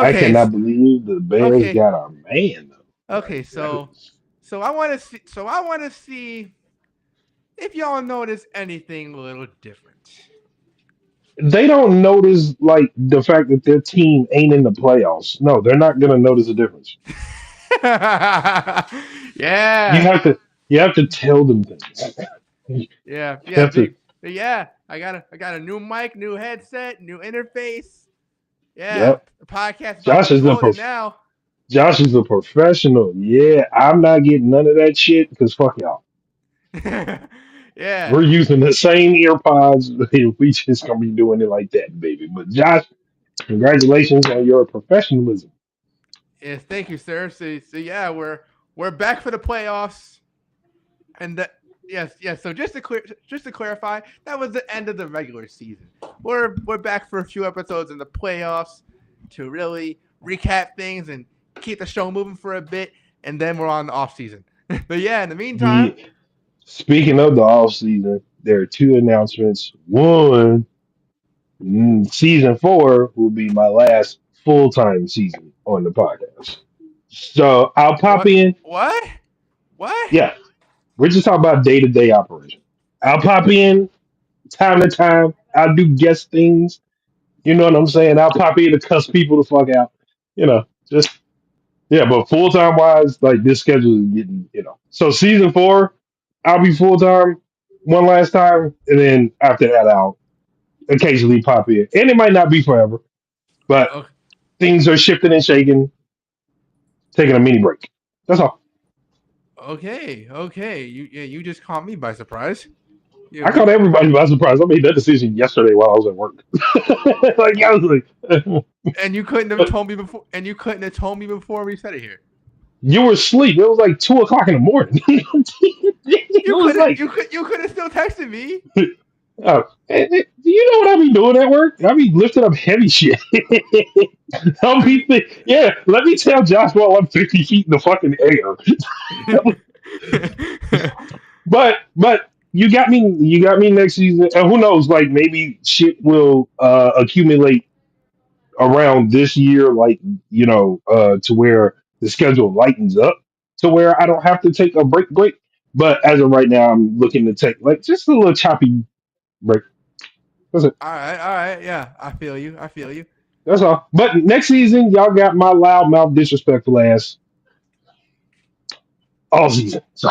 I Okay, cannot believe the Bears okay, got a man though. Like okay. that So, is. so I want to see. So I want to see if y'all notice anything a little different. They don't notice like the fact that their team ain't in the playoffs. No, they're not gonna notice a difference. You Yeah, have to you have to tell them things. You yeah, yeah. have to. Big. Yeah, I got a new mic, new headset, new interface. Yeah, Yep. the podcast about to Josh be is a golden prof- now. Josh is a professional. Yeah, I'm not getting none of that shit because fuck y'all. Yeah. We're using the same ear pods. We just gonna be doing it like that, baby. But Josh, congratulations on your professionalism. Yes, thank you, sir. So yeah, we're back for the playoffs, and yes, yes. So just to clarify, that was the end of the regular season. We're back for a few episodes in the playoffs to really recap things and keep the show moving for a bit, and then we're on the off season. But yeah, in the meantime, Yeah. Speaking of the off season, there are two announcements. One, season 4 will be my last full time season on the podcast. So I'll pop what in. what what? Yeah, we're just talking about day to day operation. I'll pop in time to time. I'll do guest things. You know what I'm saying? I'll pop in to cuss people the fuck out. Just yeah. But full time wise, like this schedule is getting. So season 4, I'll be full time one last time, and then after that, I'll occasionally pop in, and it might not be forever, but Oh, things are shifting and shaking. Taking a mini break. That's all. okay, okay. You just caught me by surprise. I You caught everybody by surprise. I made that decision yesterday while I was at work. Like I was like, and you couldn't have told me before. And you couldn't have told me before we said it here. you were asleep. It was like 2 o'clock in the morning. It You was could have like, you could have still texted me. do you know what I be doing at work? I be lifting up heavy shit. I mean, Yeah. Let me tell Josh while I'm 50 feet in the fucking air. But you got me next season, and who knows? Like maybe shit will accumulate around this year, like to where the schedule lightens up, to where I don't have to take a break. But as of right now, I'm looking to take like just a little choppy break. That's it. all right, yeah, I feel you, I feel you. That's all. But next season, y'all got my loudmouth disrespectful ass all season. So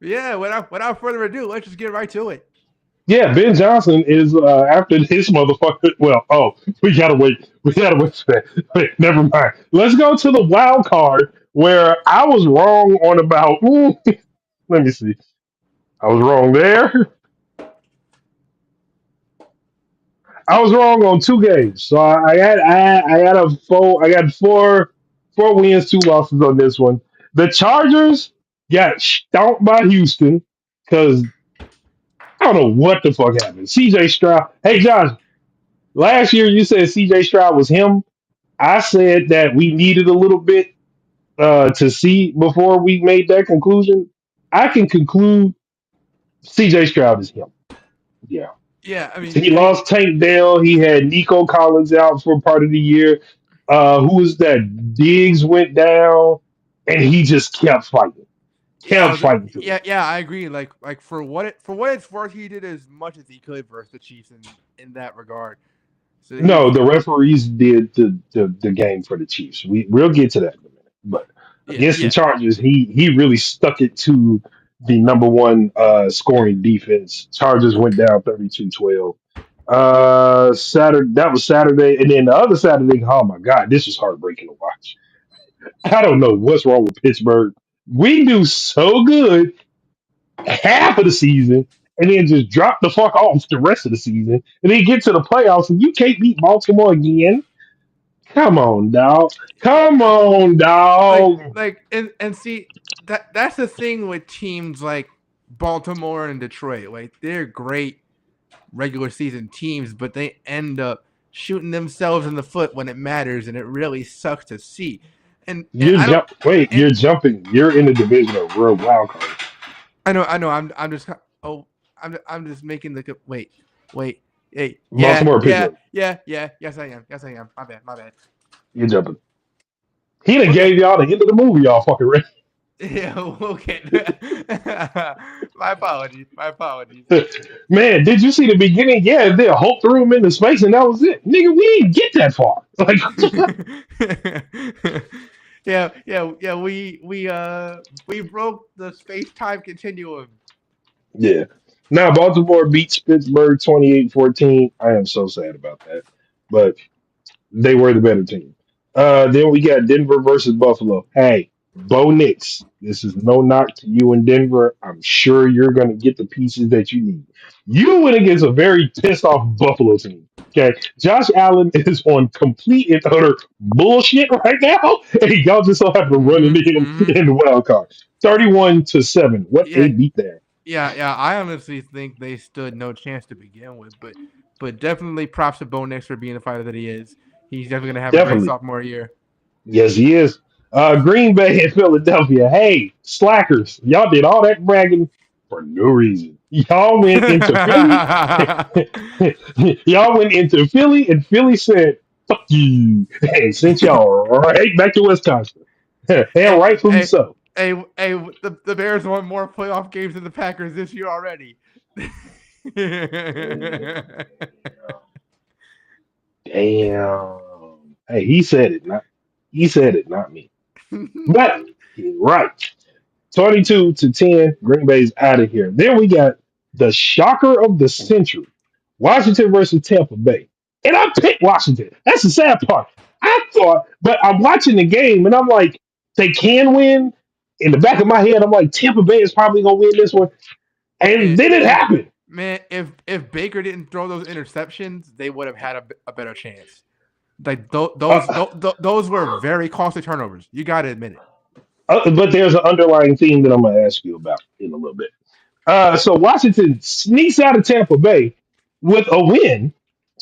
Yeah, without further ado, let's just get right to it. yeah, Ben Johnson is after this motherfucker. Well, we gotta wait. We gotta wait for that. Wait, never mind. Let's go to the wild card where I was wrong on about. Let me see. I was wrong there. I was wrong on 2 games. So I got four wins, 2 losses on this one. The Chargers got stomped by Houston because I don't know what the fuck happened. CJ Stroud. Hey Josh, last year you said CJ Stroud was him. I said that we needed a little bit to see before we made that conclusion. I can conclude CJ Stroud is him. Yeah. Yeah, He lost Tank Dell. He had Nico Collins out for part of the year. Who was that? Diggs went down, and he just kept fighting. yeah, Kept fighting through. yeah, I agree. Like for what it's worth, he did as much as he could versus the Chiefs in that regard. So No, he's the referees did the game for the Chiefs. We'll get to that in a minute. But yeah, against the yeah. Chargers, he really stuck it to the number one scoring defense. Chargers went down 32-12. Saturday, that was Saturday, and then the other Saturday. Oh my God, this was heartbreaking to watch. I don't know what's wrong with Pittsburgh. We do so good half of the season, and then just drop the fuck off the rest of the season, and then get to the playoffs, and you can't beat Baltimore again. Come on, dog. Come on, dog. And see that's the thing with teams like Baltimore and Detroit. Like they're great regular season teams, but they end up shooting themselves in the foot when it matters, and it really sucks to see. And You're I don't. jump. Wait, And you're jumping. You're in the division of real wild card. I know. I'm just. Oh, I'm just making the wait. Hey, yeah, Baltimore, yeah, Pittsburgh. yeah, yeah. Yes, I am. Yes, I am. My bad. My bad. You're jumping. He done Okay. gave y'all the end of the movie, y'all fucking ready. Yeah, okay. My apologies. My apologies. Man, did you see the beginning? Yeah, they Hulk threw him into space and that was it. Nigga, we didn't get that far. Like, Yeah. We broke the space time continuum. yeah. Now Baltimore beats Pittsburgh 28-14. I am so sad about that. But they were the better team. Then we got Denver versus Buffalo. Hey, Bo Nix, this is no knock to you in Denver. I'm sure you're going to get the pieces that you need. You went against a very pissed off Buffalo team. Okay, Josh Allen is on complete and utter bullshit right now, and y'all just so happen to run into him Mm-hmm. in the wild card. 31-7. What a Yeah, beat there. yeah. I honestly think they stood no chance to begin with, but definitely props to Bo Nix for being the fighter that he is. He's definitely gonna have a great Definitely. sophomore year. Yes, he is. Green Bay and Philadelphia. Hey, slackers. Y'all did all that bragging for no reason. Y'all went into Philly. Y'all went into Philly, and Philly said, fuck you, and sent y'all right back to Wisconsin. And hey, rightfully hey, so. hey, the Bears won more playoff games than the Packers this year already. Damn. Hey, he said it, not me. But right. 22-10, Green Bay's out of here. Then we got the shocker of the century, Washington versus Tampa Bay. And I picked Washington. That's the sad part. I thought, but I'm watching the game and I'm like, they can win. In the back of my head, I'm like, Tampa Bay is probably going to win this one. And man, then it happened. man, if Baker didn't throw those interceptions, they would have had a better chance. Like Uh, those were very costly turnovers. You got to admit it. but there's an underlying theme that I'm going to ask you about in a little bit. So Washington sneaks out of Tampa Bay with a win,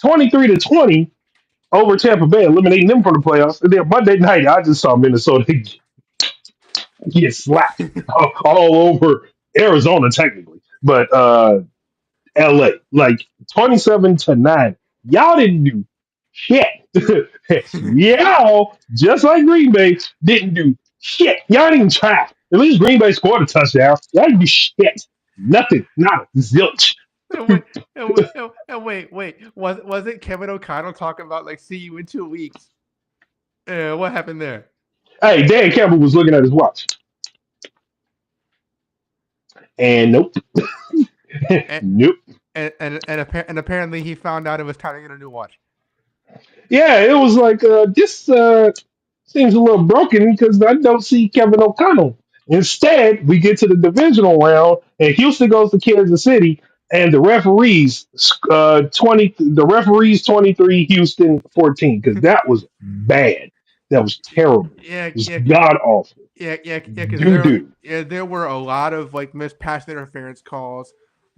23-20 over Tampa Bay, eliminating them from the playoffs. And then Monday night, I just saw Minnesota get slapped all over Arizona, technically, but LA, like 27-9. Y'all didn't do shit. Y'all, just like Green Bay, didn't do shit. Y'all didn't even try. At least Green Bay scored a touchdown. Y'all didn't do shit. Nothing. Not zilch. And wait, wait. Was it Kevin O'Connell talking about like see you in 2 weeks? What happened there? Hey, Dan Campbell was looking at his watch. And nope. And Nope. and apparently he found out it was time to get a new watch. Yeah, it was like this seems a little broken because I don't see Kevin O'Connell. Instead, we get to the divisional round, and Houston goes to Kansas City, and the referees 23, Houston 14, because that was bad. That was terrible. Yeah, It was yeah, god awful. yeah. Because Doo doo. there were a lot of like missed pass interference calls,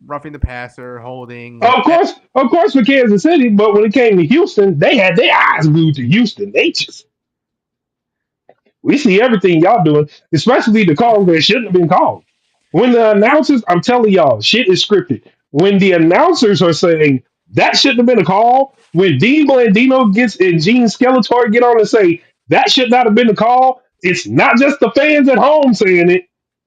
roughing the passer, holding Of course, for Kansas City, but when it came to Houston, they had their eyes glued to Houston. We see everything y'all doing, especially the calls that shouldn't have been called. When the announcers, I'm telling y'all, shit is scripted. When the announcers are saying that shouldn't have been a call, when Dean Blandino gets and Gene Skeletor get on and say that should not have been a call, it's not just the fans at home saying it.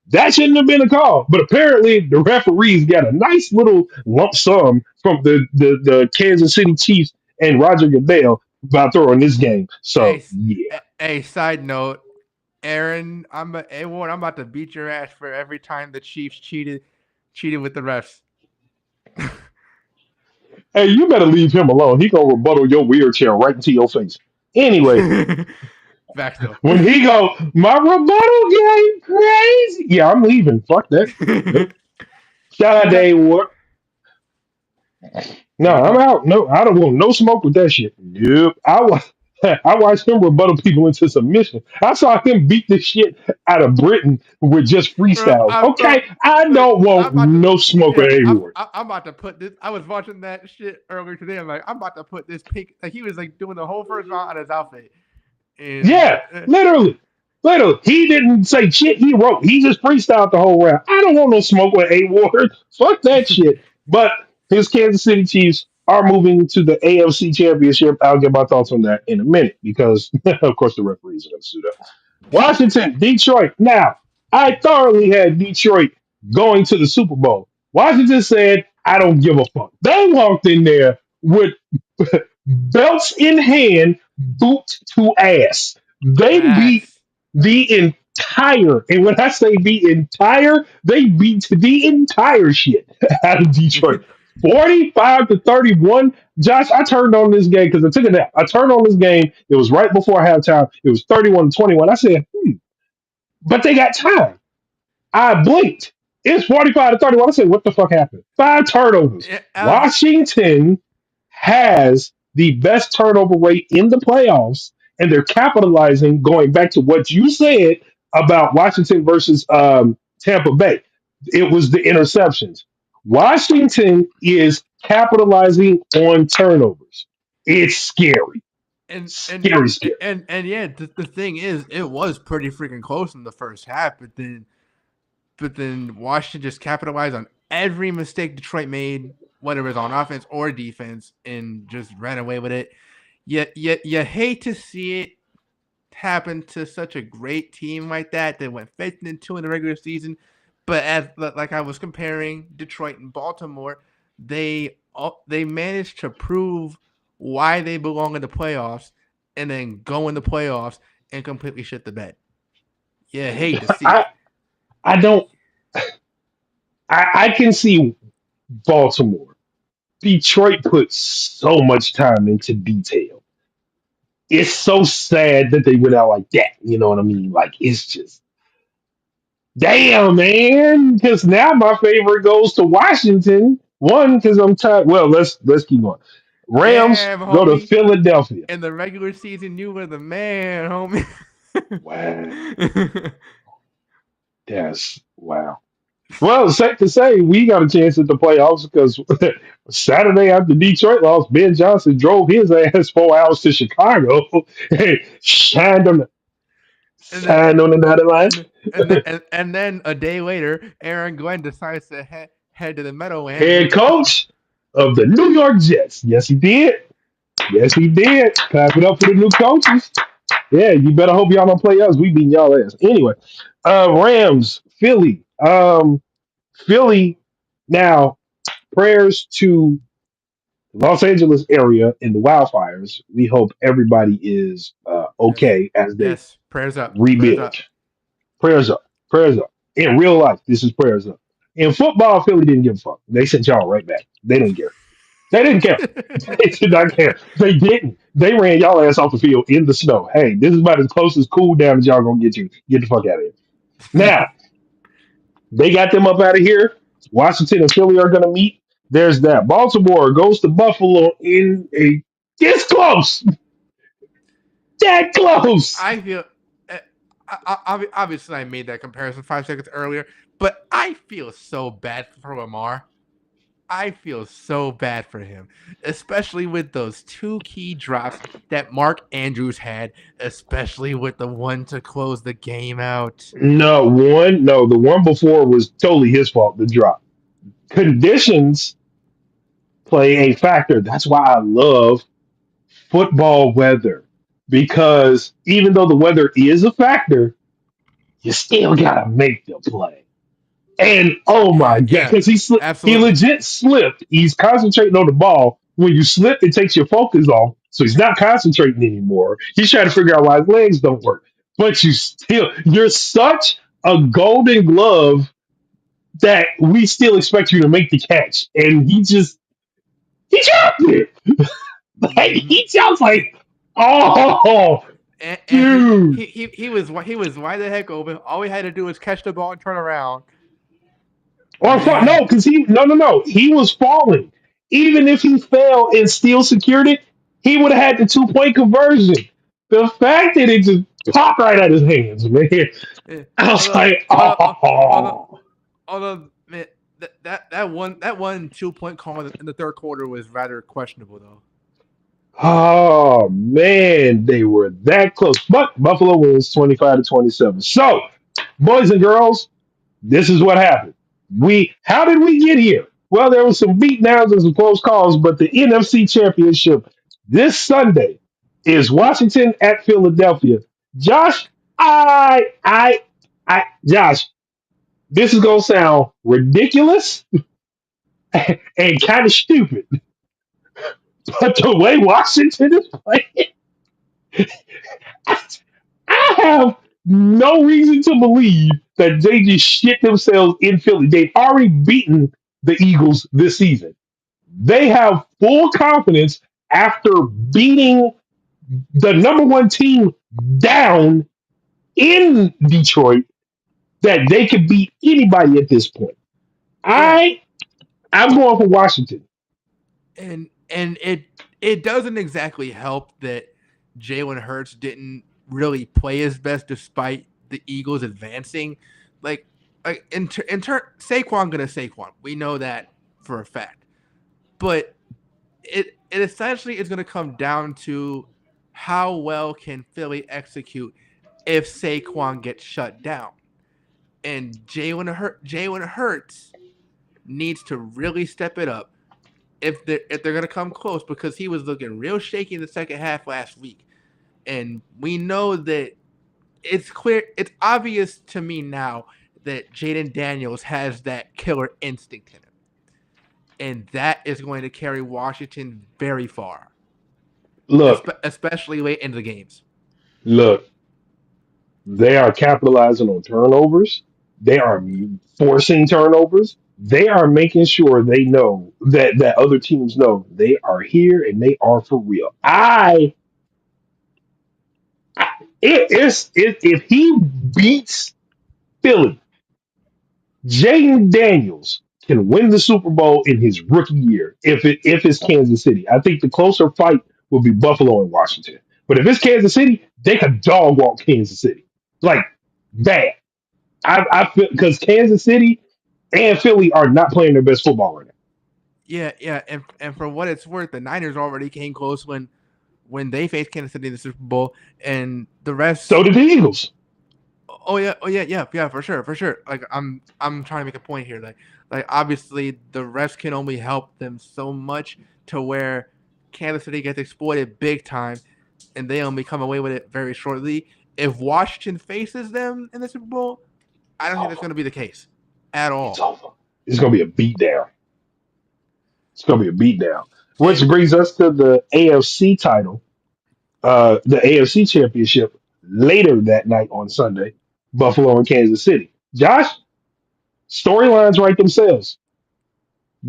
That shouldn't have been a call. But apparently the referees got a nice little lump sum from the Kansas City Chiefs and Roger Goodell about throwing this game. So a yeah. a side note. Aaron, I'm about to beat your ass for every time the Chiefs cheated with the refs. Hey, you better leave him alone. He gonna rebuttal your wheelchair right into your face. Anyway, Back still. when he go, my rebuttal game crazy. Yeah, I'm leaving. Fuck that. Nope. Shout out to Yeah, A Ward. No, there you I'm go. out. No, I don't want no smoke with that shit. Nope. I watched him rebuttal people into submission. I saw him beat the shit out of Britain with just freestyles. Okay, I don't I'm want about to. no smoke Yeah, with A Ward. I'm about to put this. I was watching that shit earlier today. I'm like, I'm about to put this pink. Like he was like doing the whole first round on his outfit, and Yeah, literally. Literally. He didn't say shit he wrote. He just freestyled the whole round. I don't want no smoke with A Ward. Fuck that shit. But his Kansas City Chiefs are moving to the AFC Championship. I'll get my thoughts on that in a minute because, of course, the referees are going to suit up. Washington, Detroit. Now, I thoroughly had Detroit going to the Super Bowl. Washington said, I don't give a fuck. They walked in there with belts in hand, boot to ass. They beat Facts. the entire, and when I say the entire, they beat the entire shit out of Detroit. 45-31. Josh, I turned on this game because I took a nap. I turned on this game. It was right before halftime. It was 31-21. I said, but they got time. I blinked. It's 45-31. I said, what the fuck happened? Five turnovers. Yeah, Washington has the best turnover rate in the playoffs, and they're capitalizing. Going back to what you said about Washington versus Tampa Bay, it was the interceptions. Washington is capitalizing on turnovers. It's scary, and and scary, scary. and yeah, the thing is, it was pretty freaking close in the first half, but then Washington just capitalized on every mistake Detroit made, whether it was on offense or defense, and just ran away with it. You hate to see it happen to such a great team like that. They went 15-2 in the regular season, but as like I was comparing Detroit and Baltimore, they managed to prove why they belong in the playoffs, and then go in the playoffs and completely shit the bed. You hate to see I it. I don't. I can see Baltimore. Detroit put so much time into detail. It's so sad that they went out like that. You know what I mean? Like it's just damn, man. Because now my favorite goes to Washington. One, because I'm tired. Well, let's keep going. Rams Damn, go to homie. Philadelphia. In the regular season, you were the man, homie. Wow, that's wow. Well, it's safe to say we got a chance at the playoffs because Saturday after Detroit lost, Ben Johnson drove his ass 4 hours to Chicago and and then shined on the dotted line. and then a day later, Aaron Glenn decides to head to the Meadowlands Head and coach of the New York Jets. Yes, he did. Yes, he did. Clap it up for the new coaches. Yeah, you better hope y'all don't play us. We beat y'all ass. Anyway, Rams, Philly. Philly. Now, prayers to Los Angeles area in the wildfires. We hope everybody is yes, okay as they yes, prayers up, prayers rebuild. up. Prayers up. Prayers up. In real life, this is prayers up. In football, Philly didn't give a fuck. They sent y'all right back. They didn't care. They didn't care. They did not care. They didn't. They ran y'all ass off the field in the snow. Hey, this is about as close as cool down as y'all gonna get you. Get the fuck out of here. Now, they got them up out of here. Washington and Philly are gonna meet. There's that. Baltimore goes to Buffalo in a this close. That close. I feel. Obviously, I made that comparison 5 seconds earlier, but I feel so bad for Lamar. I feel so bad for him, especially with those two key drops that Mark Andrews had, especially with the one to close the game out. No, the one before was totally his fault, the drop. Conditions play a factor. That's why I love football weather. Because even though the weather is a factor, you still gotta make the play. And oh my Yeah, god, yeah, because he absolutely. legit slipped. He's concentrating on the ball. When you slip, it takes your focus off, so he's not concentrating anymore. He's trying to figure out why his legs don't work. But you're such a golden glove that we still expect you to make the catch. And he dropped it. Like hmm he sounds like, oh, and dude. he was wide the heck open. All he had to do was catch the ball and turn around. No, Man, because no. He was falling. Even if he fell and still secured it, he would have had the 2 point conversion. The fact that it just popped right out his hands, man. Eh, I was although like, although although oh, although man, that one 2 point call in the third quarter was rather questionable though. oh man, they were that close. But Buffalo wins 25-27. So, boys and girls, this is what happened. How did we get here? Well, there was some beatdowns and some close calls, but the NFC Championship this Sunday is Washington at Philadelphia. Josh, Josh, this is gonna sound ridiculous and kind of stupid, but the way Washington is playing, I have no reason to believe that they just shit themselves in Philly. They've already beaten the Eagles this season. They have full confidence after beating the number one team down in Detroit that they could beat anybody at this point. Yeah, I I'm going for Washington. and it doesn't exactly help that Jalen Hurts didn't really play his best despite the Eagles advancing. Like Saquon gonna Saquon. We know that for a fact. But it essentially is gonna come down to how well can Philly execute if Saquon gets shut down. And Jalen Hurts needs to really step it up if they're gonna come close because he was looking real shaky in the second half last week. And we know that it's obvious to me now that Jaden Daniels has that killer instinct in him. And that is going to carry Washington very far, Look, especially late into the games. look, they are capitalizing on turnovers. They are forcing turnovers. They are making sure they know that other teams know they are here and they are for real. I if he beats Philly, Jaden Daniels can win the Super Bowl in his rookie year. If it's Kansas City, I think the closer fight will be Buffalo and Washington. But if it's Kansas City, they could dog walk Kansas City like bad. I feel because Kansas City and Philly are not playing their best football right now. Yeah, and for what it's worth, the Niners already came close when they faced Kansas City in the Super Bowl, and the So rest. did the Eagles. Oh yeah, for sure. Like I'm trying to make a point here. Like obviously the refs can only help them so much to where Kansas City gets exploited big time, and they only come away with it very shortly. If Washington faces them in the Super Bowl, I It's don't think that's over. going to be the case at It's all. over. It's gonna be a beatdown. It's gonna be a beatdown. Which And brings us to the AFC title, the AFC championship later that night on Sunday, Buffalo and Kansas City. Josh, storylines write themselves.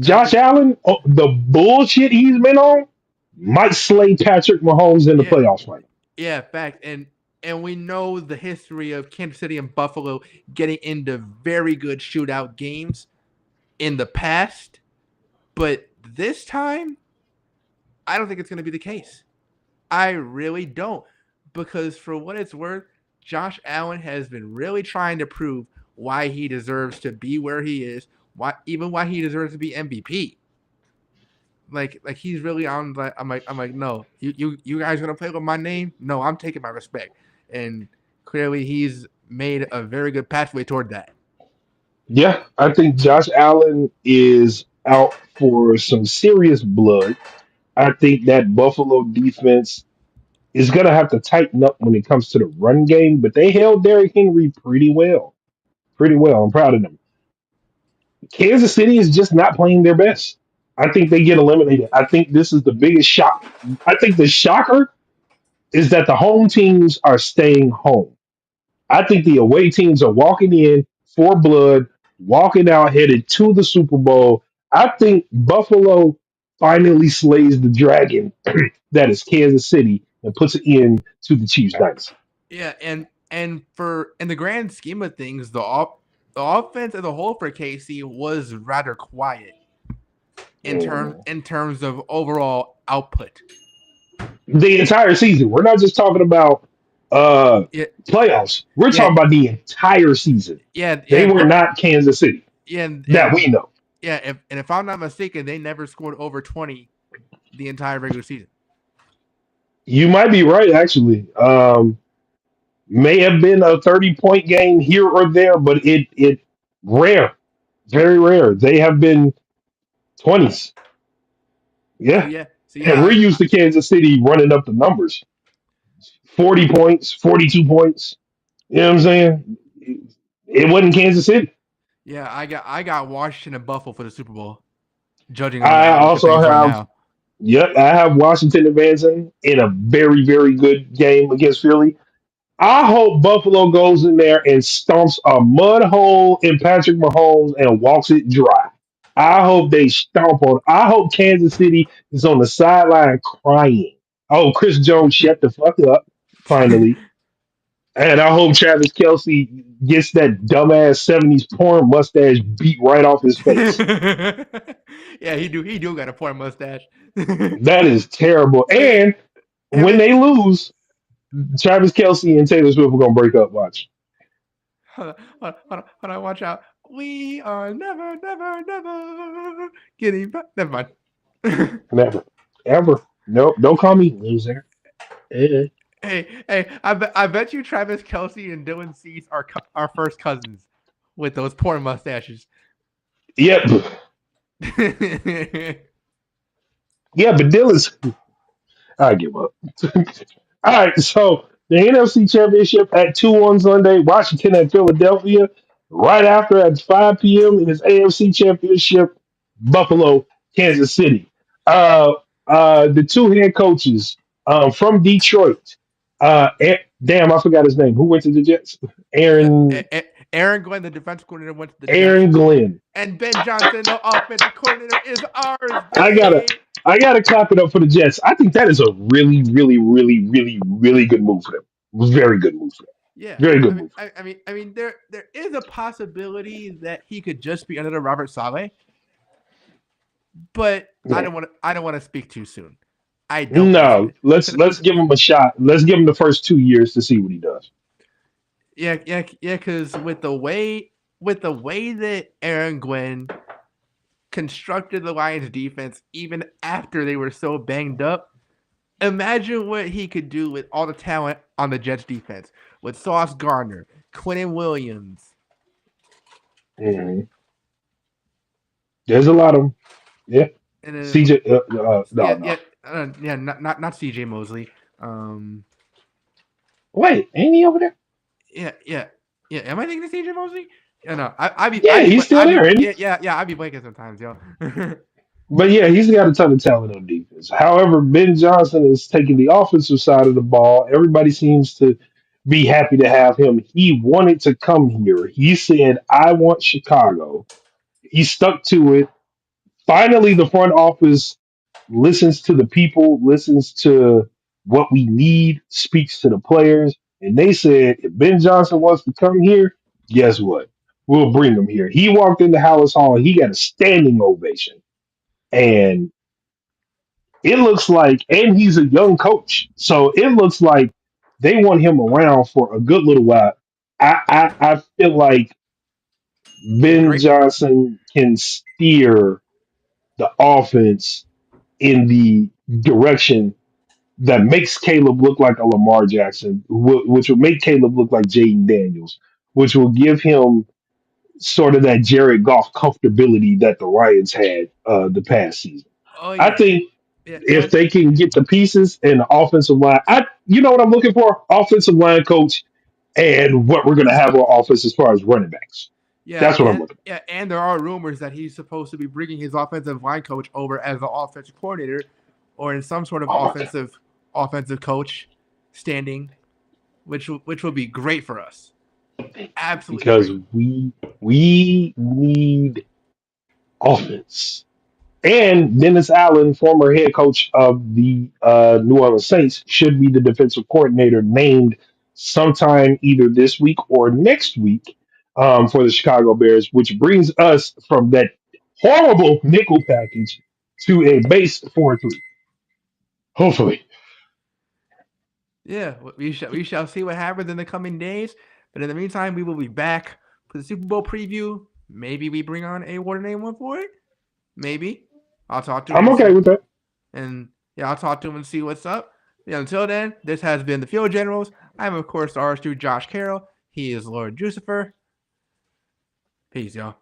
fact, Josh Allen, oh, the bullshit he's been on, might slay Patrick Mahomes in the yeah, playoffs right yeah, fact, and we know the history of Kansas City and Buffalo getting into very good shootout games in the past, but this time I don't think it's going to be the case. I really don't. Because for what it's worth, Josh Allen has been really trying to prove why he deserves to be where he is, why he deserves to be MVP. Like he's really on. Like I'm like no, you guys gonna play with my name? No, I'm taking my respect, and clearly he's made a very good pathway toward that. Yeah, I think Josh Allen is out for some serious blood. I think that Buffalo defense is going to have to tighten up when it comes to the run game, but they held Derrick Henry pretty well. Pretty well. I'm proud of them. Kansas City is just not playing their best. I think they get eliminated. I think this is the biggest shock. I think the shocker is that the home teams are staying home. I think the away teams are walking in for blood, walking out headed to the Super Bowl. I think Buffalo finally slays the dragon that is Kansas City and puts an end to the Chiefs' dynasty. Yeah, and for in the grand scheme of things, the offense as a whole for KC was rather quiet Mm. in terms of overall output. The entire season. We're not just talking about uh, Yeah, playoffs. We're yeah, talking about the entire season. yeah, They yeah, were not Kansas City yeah, that we know. yeah. If I'm not mistaken, they never scored over 20 the entire regular season. You might be right, actually. May have been a 30-point game here or there, but it rare, very rare. They have been. 20s. So Yeah. yeah, so And yeah, we're used to Kansas City running up the numbers. 40 points, 42 points. You know what I'm saying? It wasn't Kansas City. I got Washington and Buffalo for the Super Bowl. Judging on I how I look at also things right have, now. yep, I have Washington advancing in a very, very good game against Philly. I hope Buffalo goes in there and stomps a mud hole in Patrick Mahomes and walks it dry. I hope they stomp on. I hope Kansas City is on the sideline crying. Oh, Chris Jones, shut the fuck up, finally. And I hope Travis Kelsey gets that dumbass 70s porn mustache beat right off his face. Yeah, he do got a poor mustache. That is terrible. Hey, And him when and they lose, Travis Kelsey and Taylor Swift are gonna break up. Watch. hold on, watch out. We are never, never, never getting back. Never mind. Never. Ever. Nope. Don't call me loser. Eh. I bet you Travis Kelsey and Dylan Cease are first cousins with those poor mustaches. Yep. Yeah, but Dylan's I give up. All right, so the NFC Championship at 2 on Sunday, Washington at Philadelphia. Right after at 5 p.m. is AFC Championship, Buffalo, Kansas City. Uh, the two head coaches from Detroit. Damn, I forgot his name. Who went to the Jets? Aaron Aaron Glenn, the defensive coordinator, went to the Jets, Aaron Glenn. and Ben Johnson, the offensive coordinator, is ours, I gotta babe. I gotta clap it up for the Jets. I think that is a really, really, really, really, really good move for them. Very good move for them. Yeah, Very good I mean, move. there is a possibility that he could just be another Robert Saleh, but Yeah. I don't want to speak too soon. I don't want to No, speak. let's give him a shot. Let's give him the first 2 years to see what he does. Yeah, because with the way that Aaron Glenn constructed the Lions defense even after they were so banged up, imagine what he could do with all the talent on the Jets defense with Sauce Gardner, Quentin Williams, Mhm. There's a lot of them. Yeah. and then CJ. No, yeah, no. yeah, yeah, not C.J. Mosley. Um, Wait, ain't he over there? yeah. Am I thinking of C.J. Mosley? Yeah, no, Yeah, he's still there, ain't he? yeah. I be blanking sometimes, yo. But yeah, he's got a ton of talent on defense. However, Ben Johnson is taking the offensive side of the ball. Everybody seems to be happy to have him. He wanted to come here. He said, I want Chicago. He stuck to it. Finally, the front office listens to the people, listens to what we need, speaks to the players. And they said, if Ben Johnson wants to come here, guess what? We'll bring him here. He walked into Hallis Hall. He got a standing ovation. And it looks like, and he's a young coach, so it looks like they want him around for a good little while. I feel like Yeah, Ben great. Johnson can steer the offense in the direction that makes Caleb look like a Lamar Jackson, which will make Caleb look like Jaden Daniels, which will give him sort of that Jared Goff comfortability that the Lions had the past season. Oh I yeah, think yeah, if they can get the pieces and the offensive line, you know what I'm looking for? Offensive line coach and what we're gonna have on offense as far as running backs. That's what I'm looking and there are rumors that he's supposed to be bringing his offensive line coach over as the offensive coordinator, or in some sort of for. Oh my god. offensive coach standing, which will be great for us. Absolutely Because great. we need offense. And Dennis Allen, former head coach of the New Orleans Saints, should be the defensive coordinator named sometime either this week or next week for the Chicago Bears, which brings us from that horrible nickel package to a base 4-3. Hopefully. Yeah, we shall see what happens in the coming days. But in the meantime, we will be back for the Super Bowl preview. Maybe we bring on a Warden A1 for it. Maybe I'll talk to him I'm and okay see. with that. And yeah, I'll talk to him and see what's up. Yeah, until then, this has been the Field Generals. I'm of course R2 Josh Carroll. He is Lord Jucifer. Peace, y'all.